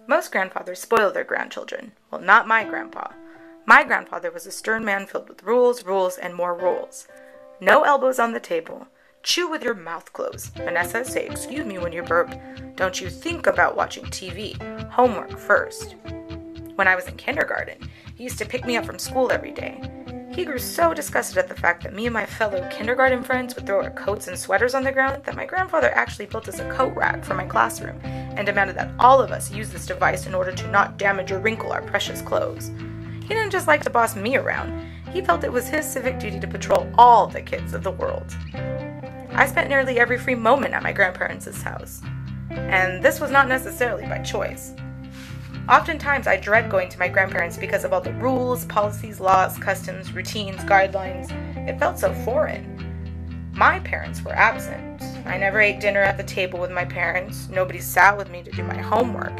Most grandfathers spoil their grandchildren. Well, not my grandpa. My grandfather was a stern man filled with rules, and more rules. No elbows on the table. Chew with your mouth closed. Vanessa, say excuse me when you burp. Don't you think about watching TV. Homework first. When I was in kindergarten, he used to pick me up from school every day. He grew so disgusted at the fact that me and my fellow kindergarten friends would throw our coats and sweaters on the ground that my grandfather actually built us a coat rack for my classroom and demanded that all of us use this device in order to not damage or wrinkle our precious clothes. He didn't just like to boss me around. He felt it was his civic duty to patrol all the kids of the world. I spent nearly every free moment at my grandparents' house, and this was not necessarily by choice. Oftentimes, I dread going to my grandparents because of all the rules, policies, laws, customs, routines, guidelines. It felt so foreign. My parents were absent. I never ate dinner at the table with my parents. Nobody sat with me to do my homework,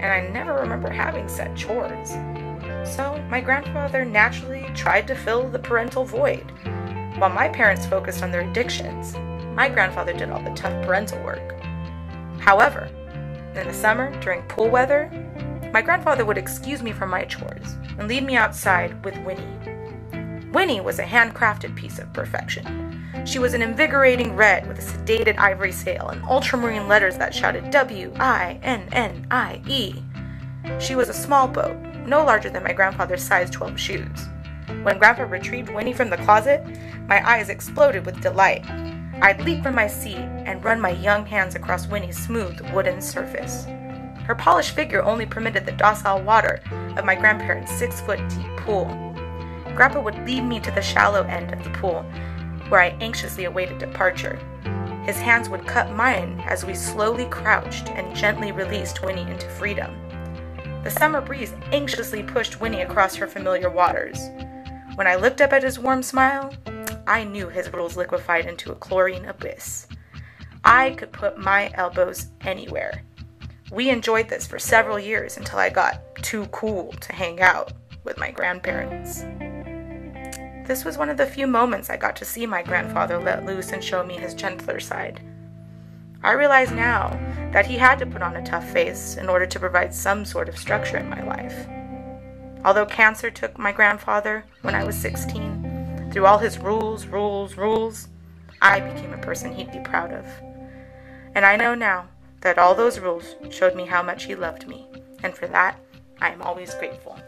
and I never remember having set chores. So, my grandfather naturally tried to fill the parental void. While my parents focused on their addictions, my grandfather did all the tough parental work. However, in the summer, during pool weather, my grandfather would excuse me from my chores and lead me outside with Winnie. Winnie was a handcrafted piece of perfection. She was an invigorating red with a sedated ivory sail and ultramarine letters that shouted W-I-N-N-I-E. She was a small boat, no larger than my grandfather's size 12 shoes. When Grandpa retrieved Winnie from the closet, my eyes exploded with delight. I'd leap from my seat and run my young hands across Winnie's smooth wooden surface. Her polished figure only permitted the docile water of my grandparents' 6-foot-deep pool. Grandpa would lead me to the shallow end of the pool, where I anxiously awaited departure. His hands would cup mine as we slowly crouched and gently released Winnie into freedom. The summer breeze anxiously pushed Winnie across her familiar waters. When I looked up at his warm smile, I knew his rules liquefied into a chlorine abyss. I could put my elbows anywhere. We enjoyed this for several years until I got too cool to hang out with my grandparents. This was one of the few moments I got to see my grandfather let loose and show me his gentler side. I realize now that he had to put on a tough face in order to provide some sort of structure in my life. Although cancer took my grandfather when I was 16, through all his rules, I became a person he'd be proud of. And I know now that all those rules showed me how much he loved me, and for that, I am always grateful.